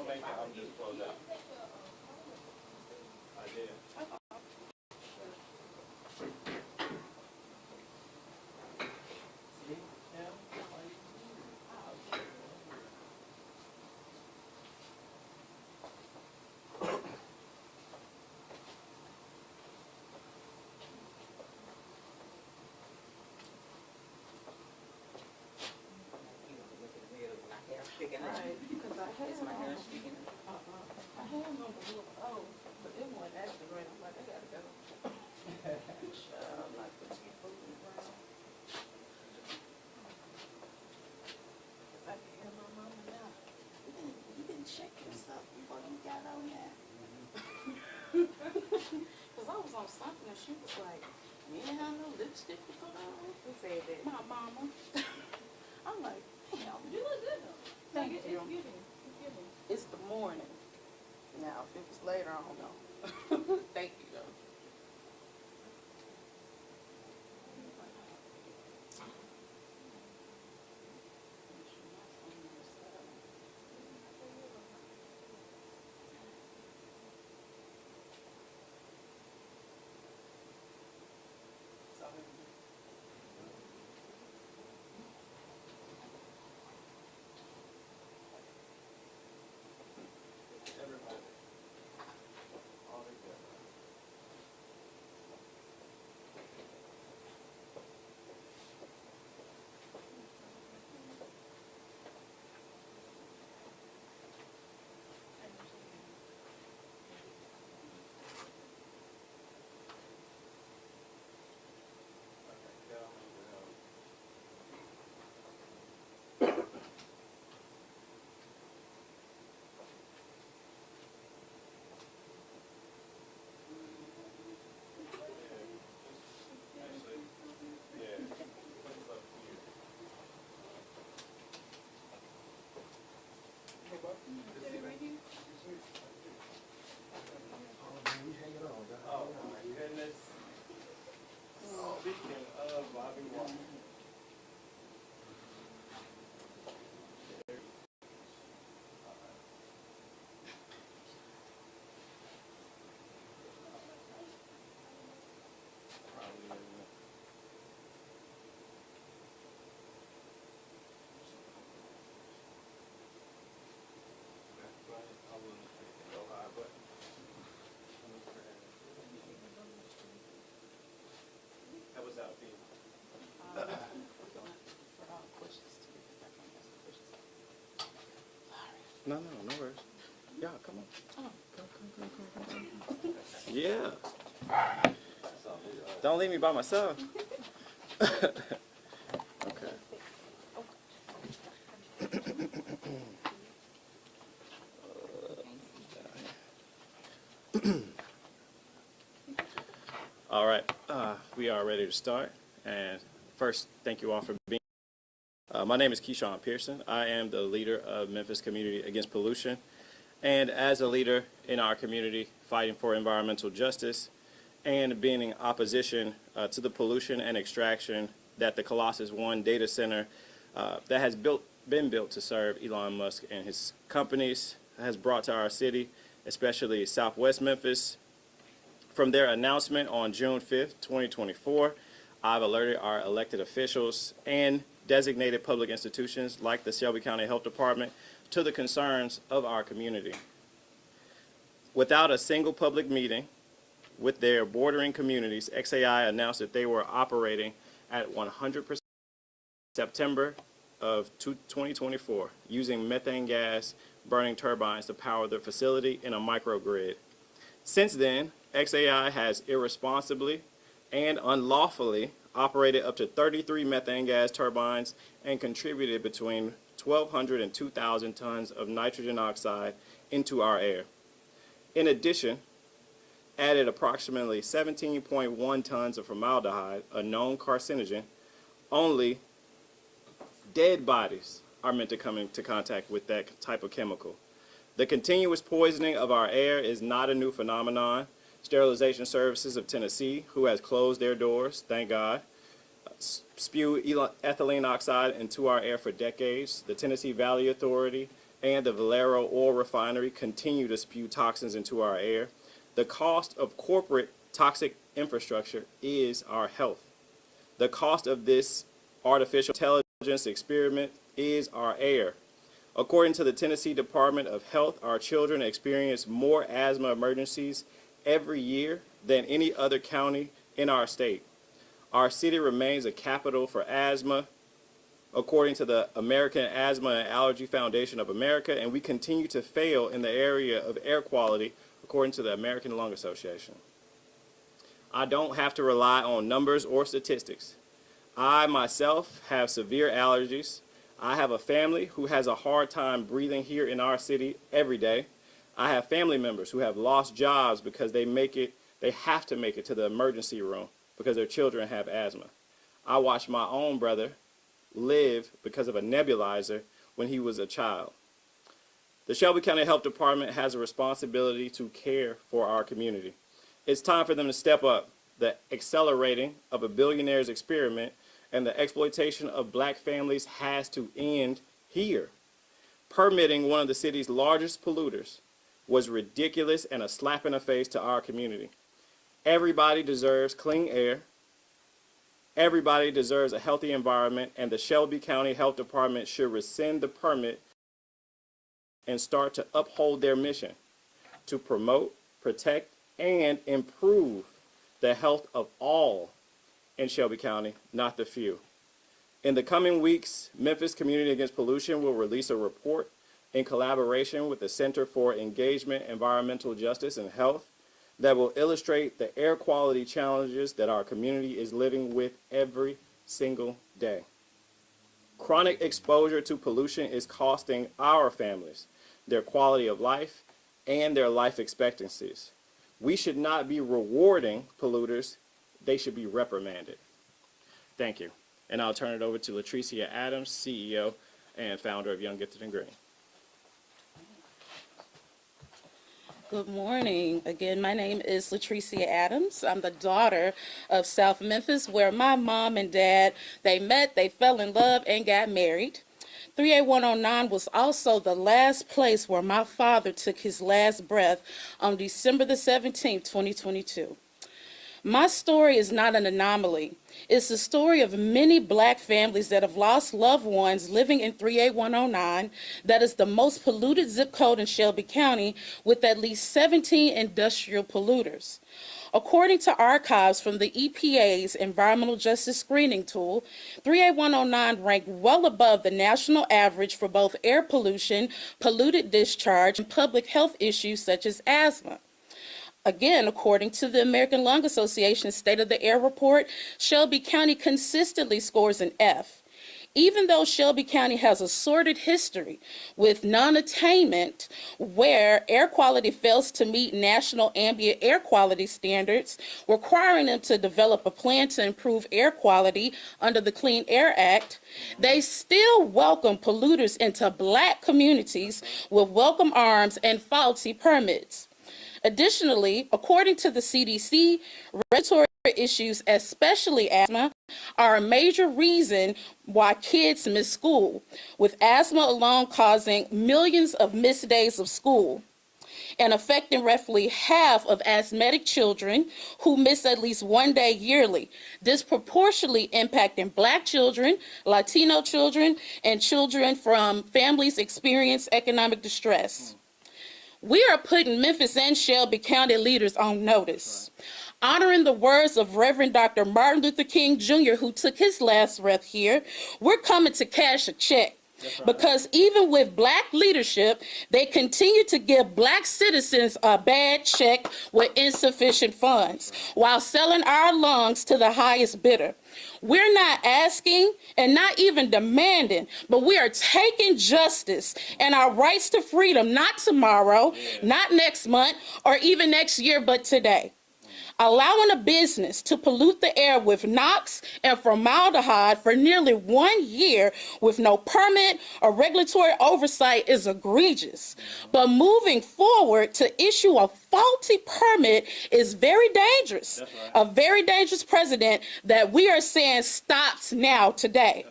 don't make it, I'm just closed out. I did. Right, because I had my hair speaking. I had them on the look, oh, but it wasn't actually right. I'm like, I gotta go. I'm not gonna keep moving around. Cause I can hear my mama now. You didn't check yourself before you got on that. Cause I was on something and she was like, you didn't have no lipstick to put on? Who said that? My mama. I'm like, damn. You look good though. Thank you. It's giving. It's the morning. Now, if it was later, I don't know. Thank you, though. Oh my goodness. Speaking of Bobby Walker. That was out of No, worries. Yeah, come on. Come. Yeah. Don't leave me by myself. Okay. All right. We are ready to start. And first, thank you all for being here. My name is Keyshawn Pearson. I am the leader of Memphis Community Against Pollution. And as a leader in our community fighting for environmental justice and being in opposition to the pollution and extraction that the Colossus One data center that has been built to serve Elon Musk and his companies has brought to our city, especially Southwest Memphis. From their announcement on June 5th, 2024, I've alerted our elected officials and designated public institutions like the Shelby County Health Department to the concerns of our community. Without a single public meeting with their bordering communities, xAI announced that they were operating at 100% September of 2024 using methane gas burning turbines to power their facility in a microgrid. Since then, xAI has irresponsibly and unlawfully operated up to 33 methane gas turbines and contributed between 1,200 and 2,000 tons of nitrogen oxide into our air. In addition, added approximately 17.1 tons of formaldehyde, a known carcinogen. Only dead bodies are meant to come into contact with that type of chemical. The continuous poisoning of our air is not a new phenomenon. Sterilization Services of Tennessee, who has closed their doors, thank God, spew ethylene oxide into our air for decades. The Tennessee Valley Authority and the Valero oil refinery continue to spew toxins into our air. The cost of corporate toxic infrastructure is our health. The cost of this artificial intelligence experiment is our air. According to the Tennessee Department of Health, our children experience more asthma emergencies every year than any other county in our state. Our city remains a capital for asthma, according to the American Asthma and Allergy Foundation of America, and we continue to fail in the area of air quality, according to the American Lung Association. I don't have to rely on numbers or statistics. I myself have severe allergies. I have a family who has a hard time breathing here in our city every day. I have family members who have lost jobs because they have to make it to the emergency room because their children have asthma. I watched my own brother live because of a nebulizer when he was a child. The Shelby County Health Department has a responsibility to care for our community. It's time for them to step up. The accelerating of a billionaire's experiment and the exploitation of black families has to end here. Permitting one of the city's largest polluters was ridiculous and a slap in the face to our community. Everybody deserves clean air. Everybody deserves a healthy environment, and the Shelby County Health Department should rescind the permit and start to uphold their mission to promote, protect, and improve the health of all in Shelby County, not the few. In the coming weeks, Memphis Community Against Pollution will release a report in collaboration with the Center for Engagement, Environmental Justice, and Health that will illustrate the air quality challenges that our community is living with every single day. Chronic exposure to pollution is costing our families their quality of life and their life expectancies. We should not be rewarding polluters. They should be reprimanded. Thank you. And I'll turn it over to Latricia Adams, CEO and founder of Young, Gifted, and Green. Good morning. Again, my name is Latricia Adams. I'm the daughter of South Memphis, where my mom and dad, they met, they fell in love, and got married. 38109 was also the last place where my father took his last breath on December the 17th, 2022. My story is not an anomaly. It's the story of many black families that have lost loved ones living in 38109. That is the most polluted zip code in Shelby County, with at least 17 industrial polluters. According to archives from the EPA's Environmental Justice Screening Tool, 38109 ranked well above the national average for both air pollution, polluted discharge, and public health issues such as asthma. Again, according to the American Lung Association's State of the Air report, Shelby County consistently scores an F. Even though Shelby County has a sordid history with non-attainment where air quality fails to meet national ambient air quality standards, requiring them to develop a plan to improve air quality under the Clean Air Act, they still welcome polluters into black communities with welcome arms and faulty permits. Additionally, according to the CDC, respiratory issues, especially asthma, are a major reason why kids miss school, with asthma alone causing millions of missed days of school and affecting roughly half of asthmatic children who miss at least one day yearly, disproportionately impacting black children, Latino children, and children from families experiencing economic distress. We are putting Memphis and Shelby County leaders on notice, honoring the words of Reverend Dr. Martin Luther King Jr., who took his last breath here. We're coming to cash a check. Because even with black leadership, they continue to give black citizens a bad check with insufficient funds while selling our lungs to the highest bidder. We're not asking and not even demanding, but we are taking justice and our rights to freedom, not tomorrow, not next month, or even next year, but today. Allowing a business to pollute the air with NOx and formaldehyde for nearly 1 year with no permit or regulatory oversight is egregious. But moving forward to issue a faulty permit is very dangerous. A very dangerous precedent that we are saying stops now today.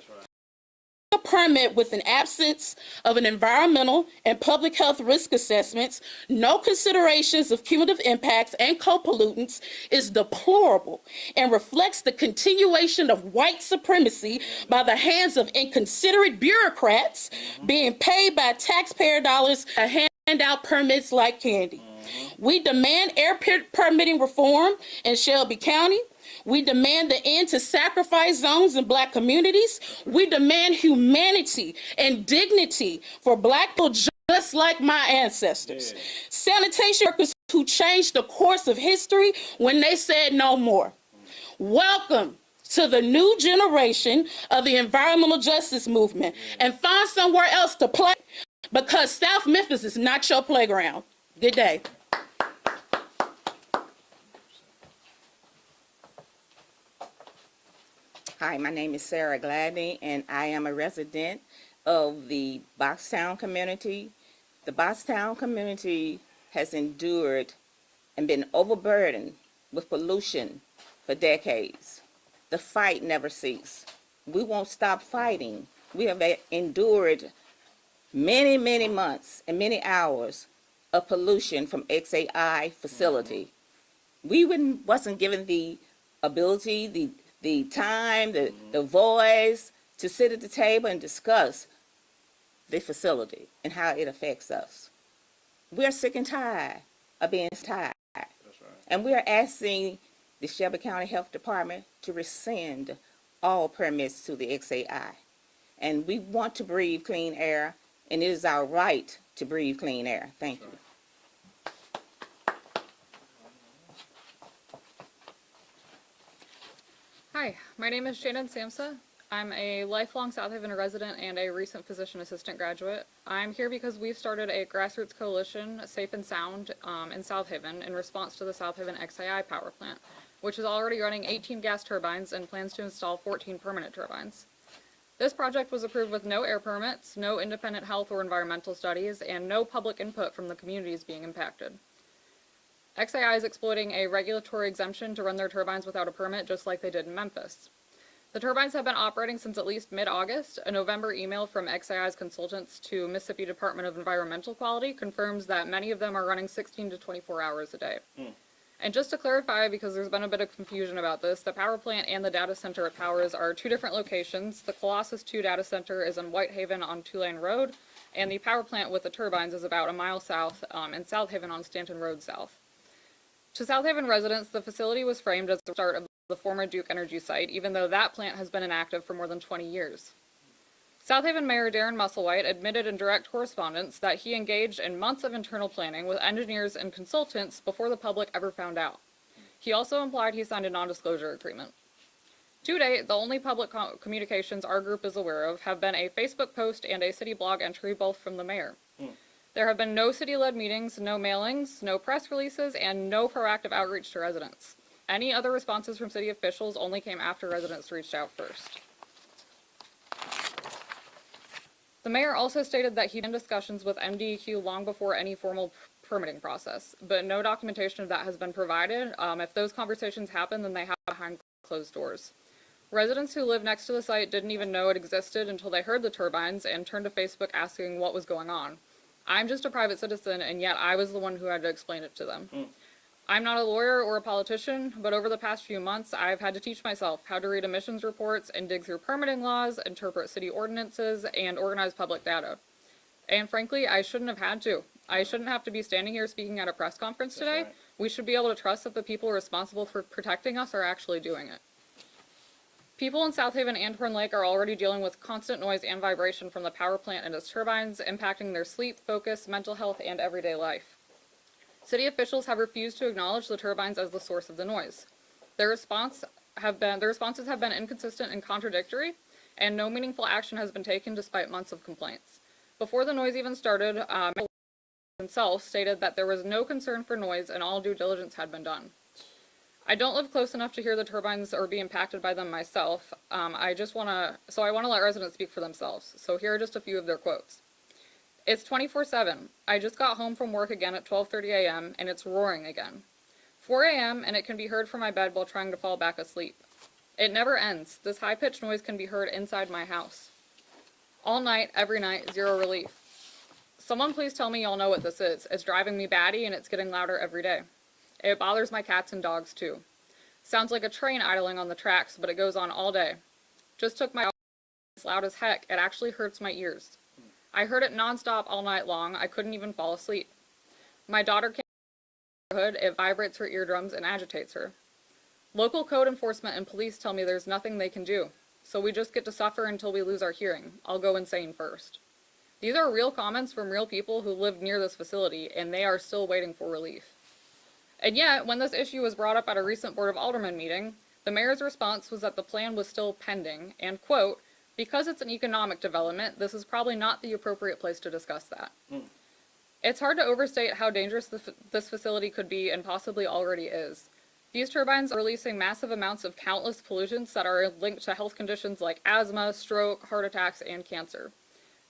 a permit with an absence of an environmental and public health risk assessments, no considerations of cumulative impacts and co-pollutants is deplorable and reflects the continuation of white supremacy by the hands of inconsiderate bureaucrats being paid by taxpayer dollars to hand out permits like candy. We demand air permitting reform in Shelby County. We demand the end to sacrifice zones in Black communities. We demand humanity and dignity for Black people just like my ancestors. Sanitation workers who changed the course of history when they said no more. Welcome to the new generation of the environmental justice movement, and find somewhere else to play, because South Memphis is not your playground. Good day. Hi, my name is Sarah Gladney, and I am a resident of the Boxtown community. The Boxtown community has endured and been overburdened with pollution for decades. The fight never ceases. We won't stop fighting. We have endured many, many months and many hours of pollution from xAI facility. We wasn't given the ability, the time, the voice to sit at the table and discuss the facility and how it affects us. We're sick and tired of being tired. That's right. And we're asking the Shelby County Health Department to rescind all permits to the xAI. And we want to breathe clean air, and it is our right to breathe clean air. Thank you. Hi, my name is Shannon Samsa. I'm a lifelong South Haven resident and a recent physician assistant graduate. I'm here because we've started a grassroots coalition, Safe and Sound, in South Haven in response to the South Haven xAI power plant, which is already running 18 gas turbines and plans to install 14 permanent turbines. This project was approved with no air permits, no independent health or environmental studies, and no public input from the communities being impacted. xAI is exploiting a regulatory exemption to run their turbines without a permit, just like they did in Memphis. The turbines have been operating since at least mid-August. A November email from xAI's consultants to Mississippi Department of Environmental Quality confirms that many of them are running 16 to 24 hours a day. And just to clarify, because there's been a bit of confusion about this, the power plant and the data center it powers are two different locations. The Colossus 2 data center is in Whitehaven on Tulane Road, and the power plant with the turbines is about a mile south in South Haven on Stanton Road South. To South Haven residents, the facility was framed as the start of the former Duke Energy site, even though that plant has been inactive for more than 20 years. South Haven Mayor Darren Musselwhite admitted in direct correspondence that he engaged in months of internal planning with engineers and consultants before the public ever found out. He also implied he signed a non-disclosure agreement. To date, the only public communications our group is aware of have been a Facebook post and a city blog entry, both from the mayor. There have been no city-led meetings, no mailings, no press releases, and no proactive outreach to residents. Any other responses from city officials only came after residents reached out first. The mayor also stated that he had discussions with MDEQ long before any formal permitting process, but no documentation of that has been provided. If those conversations happen, then they happen behind closed doors. Residents who live next to the site didn't even know it existed until they heard the turbines and turned to Facebook asking what was going on. I'm just a private citizen, and yet I was the one who had to explain it to them. I'm not a lawyer or a politician, but over the past few months, I've had to teach myself how to read emissions reports and dig through permitting laws, interpret city ordinances, and organize public data. And frankly, I shouldn't have had to. I shouldn't have to be standing here speaking at a press conference today. Right. We should be able to trust that the people responsible for protecting us are actually doing it. People in South Haven and Horn Lake are already dealing with constant noise and vibration from the power plant and its turbines, impacting their sleep, focus, mental health, and everyday life. City officials have refused to acknowledge the turbines as the source of the noise. Their responses have been inconsistent and contradictory, and no meaningful action has been taken despite months of complaints. Before the noise even started, himself stated that there was no concern for noise and all due diligence had been done. I don't live close enough to hear the turbines or be impacted by them myself. I want to let residents speak for themselves. So here are just a few of their quotes. It's 24/7. I just got home from work again at 12:30 a.m. and it's roaring again. 4 a.m. and it can be heard from my bed while trying to fall back asleep. It never ends. This high-pitched noise can be heard inside my house. All night, every night, zero relief. Someone please tell me y'all know what this is. It's driving me batty and it's getting louder every day. It bothers my cats and dogs too. Sounds like a train idling on the tracks, but it goes on all day. Just took my it's loud as heck. It actually hurts my ears. I heard it nonstop all night long. I couldn't even fall asleep. My daughter can't in the neighborhood. It vibrates her eardrums and agitates her. Local code enforcement and police tell me there's nothing they can do. So we just get to suffer until we lose our hearing. I'll go insane first. These are real comments from real people who live near this facility, and they are still waiting for relief. And yet, when this issue was brought up at a recent Board of Aldermen meeting, the mayor's response was that the plan was still pending, and, quote, because it's an economic development, this is probably not the appropriate place to discuss that. It's hard to overstate how dangerous this facility could be and possibly already is. These turbines are releasing massive amounts of countless pollutants that are linked to health conditions like asthma, stroke, heart attacks, and cancer.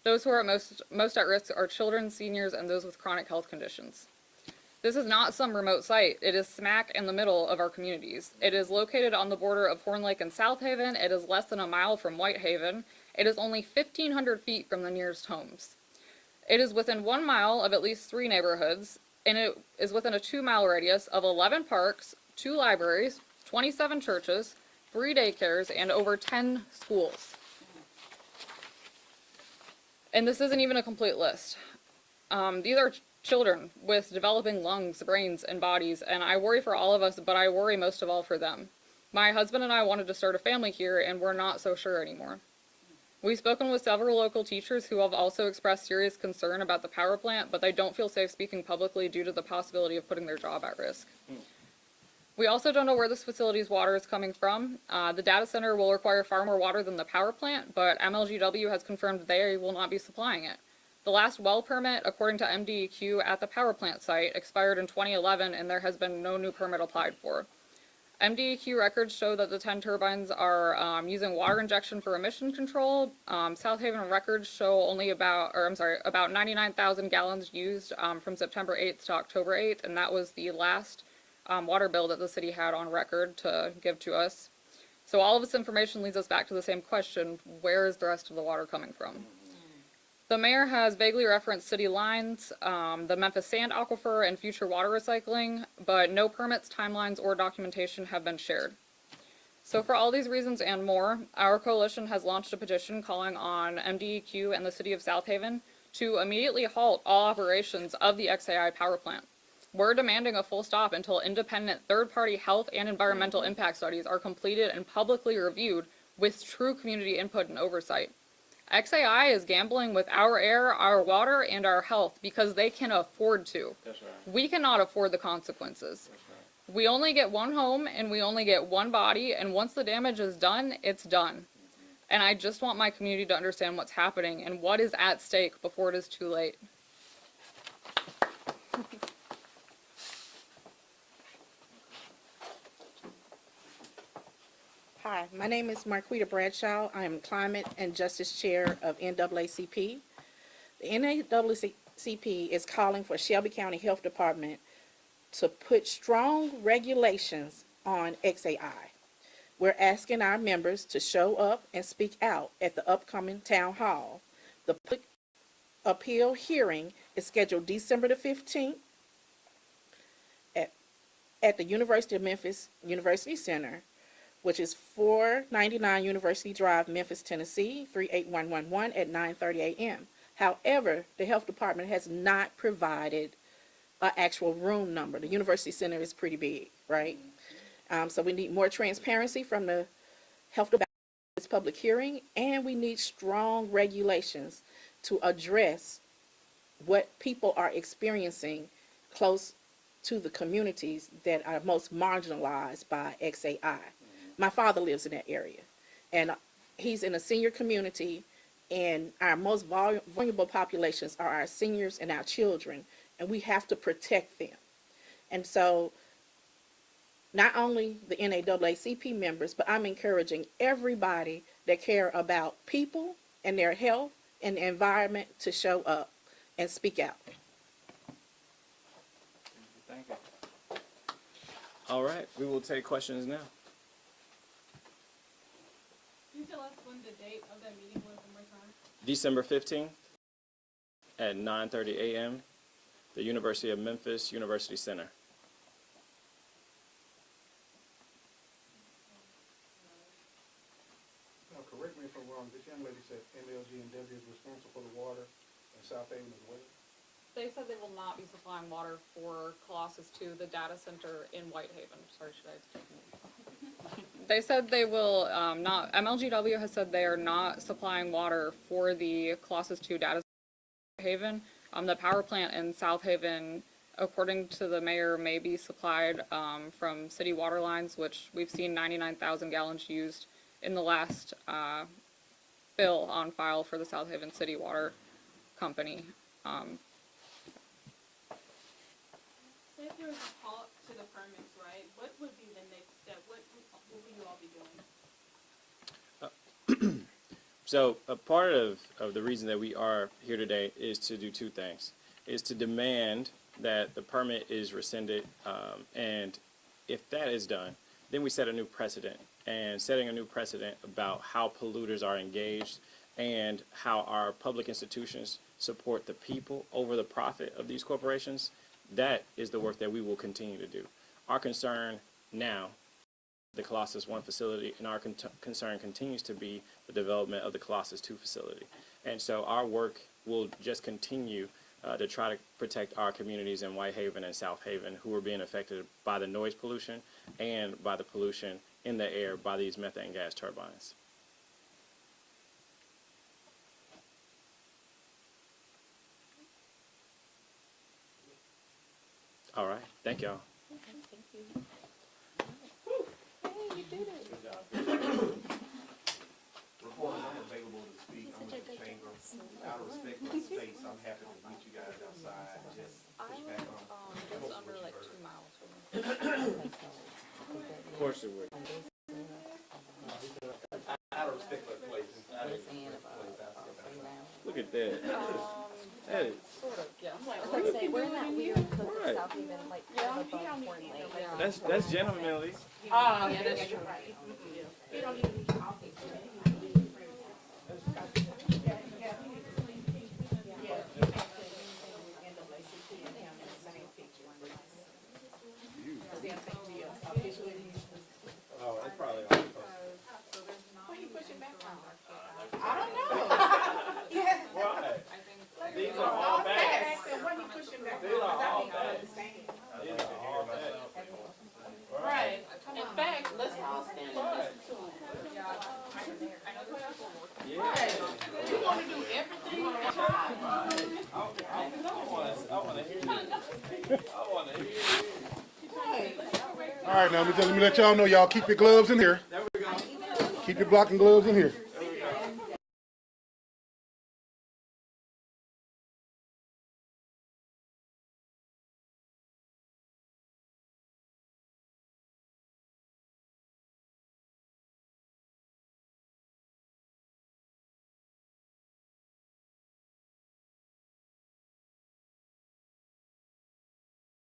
Those who are most at risk are children, seniors, and those with chronic health conditions. This is not some remote site. It is smack in the middle of our communities. It is located on the border of Horn Lake and South Haven. It is less than a mile from Whitehaven. It is only 1,500 feet from the nearest homes. It is within 1 mile of at least 3 neighborhoods, and it is within a 2-mile radius of 11 parks, 2 libraries, 27 churches, 3 daycares, and over 10 schools. And this isn't even a complete list. These are children with developing lungs, brains, and bodies, and I worry for all of us, but I worry most of all for them. My husband and I wanted to start a family here, and we're not so sure anymore. We've spoken with several local teachers who have also expressed serious concern about the power plant, but they don't feel safe speaking publicly due to the possibility of putting their job at risk. We also don't know where this facility's water is coming from. The data center will require far more water than the power plant, but MLGW has confirmed they will not be supplying it. The last well permit, according to MDEQ, at the power plant site expired in 2011, and there has been no new permit applied for. MDEQ records show that the 10 turbines are using water injection for emission control. South Haven records show only about 99,000 gallons used from September 8th to October 8th, and that was the last water bill that the city had on record to give to us. So all of this information leads us back to the same question: where is the rest of the water coming from? The mayor has vaguely referenced city lines, the Memphis sand aquifer, and future water recycling, but no permits, timelines, or documentation have been shared. So for all these reasons and more, our coalition has launched a petition calling on MDEQ and the city of South Haven to immediately halt all operations of the xAI power plant. We're demanding a full stop until independent third-party health and environmental impact studies are completed and publicly reviewed with true community input and oversight. xAI is gambling with our air, our water, and our health because they can afford to. That's right. We cannot afford the consequences. That's right. We only get one home and we only get one body, and once the damage is done, it's done. And I just want my community to understand what's happening and what is at stake before it is too late. Hi, my name is Marquita Bradshaw. I am Climate and Justice Chair of NAACP. The NAACP is calling for Shelby County Health Department to put strong regulations on xAI. We're asking our members to show up and speak out at the upcoming town hall. The public appeal hearing is scheduled December the 15th at the University of Memphis University Center, which is 499 University Drive, Memphis, Tennessee, 38111 at 9:30 a.m. However, the health department has not provided an actual room number. The University Center is pretty big, right? So we need more transparency from the health department in this public hearing, and we need strong regulations to address what people are experiencing close to the communities that are most marginalized by xAI. My father lives in that area, and he's in a senior community, and our most vulnerable populations are our seniors and our children, and we have to protect them. And so not only the NAACP members, but I'm encouraging everybody that care about people and their health and the environment to show up and speak out. Thank you. All right, we will take questions now. Can you tell us when the date of that meeting was one more time? December 15th at 9:30 a.m., the University of Memphis University Center. Now, correct me if I'm wrong, this young lady said MLG and W is responsible for the water in South Haven as well? They said they will not be supplying water for Colossus 2, the data center in Whitehaven. Sorry, should I? They said they will not, MLGW has said they are not supplying water for the Colossus 2 data center in Whitehaven. The power plant in South Haven, according to the mayor, may be supplied from city water lines, which we've seen 99,000 gallons used in the last bill on file for the South Haven City Water Company. If there was a halt to the permits, right, what would be the next step? What will you all be doing? So a part of the reason that we are here today is to do two things. Is to demand that the permit is rescinded, and if that is done, then we set a new precedent. And setting a new precedent about how polluters are engaged and how our public institutions support the people over the profit of these corporations, that is the work that we will continue to do. Our concern now, the Colossus 1 facility, and our concern continues to be the development of the Colossus 2 facility. And so our work will just continue to try to protect our communities in Whitehaven and South Haven who are being affected by the noise pollution and by the pollution in the air by these methane gas turbines. All right, thank y'all. Reporter, I'm available to speak. I'm with the chamber. Out of respect for the space, I'm happy to meet you guys outside. Just push back on. Just under like 2 miles from me. Of course it would. Out of respect for the place. Look at that. That is, Sort of, yeah. We're not weird because Right. South Haven, like, above Horn Lake. that's gentlemanly. Oh, yeah, that's true. Oh, that's probably all. I don't know. Why? I think These are all bags. What he pushing back These are all bags. These are all bags. Right. In fact, let's all stand and listen to him. Yeah. You want to do everything on the job. I want to hear you. I want to hear you. All right, now let me let y'all know, y'all keep your gloves in here. Keep your blocking gloves in here.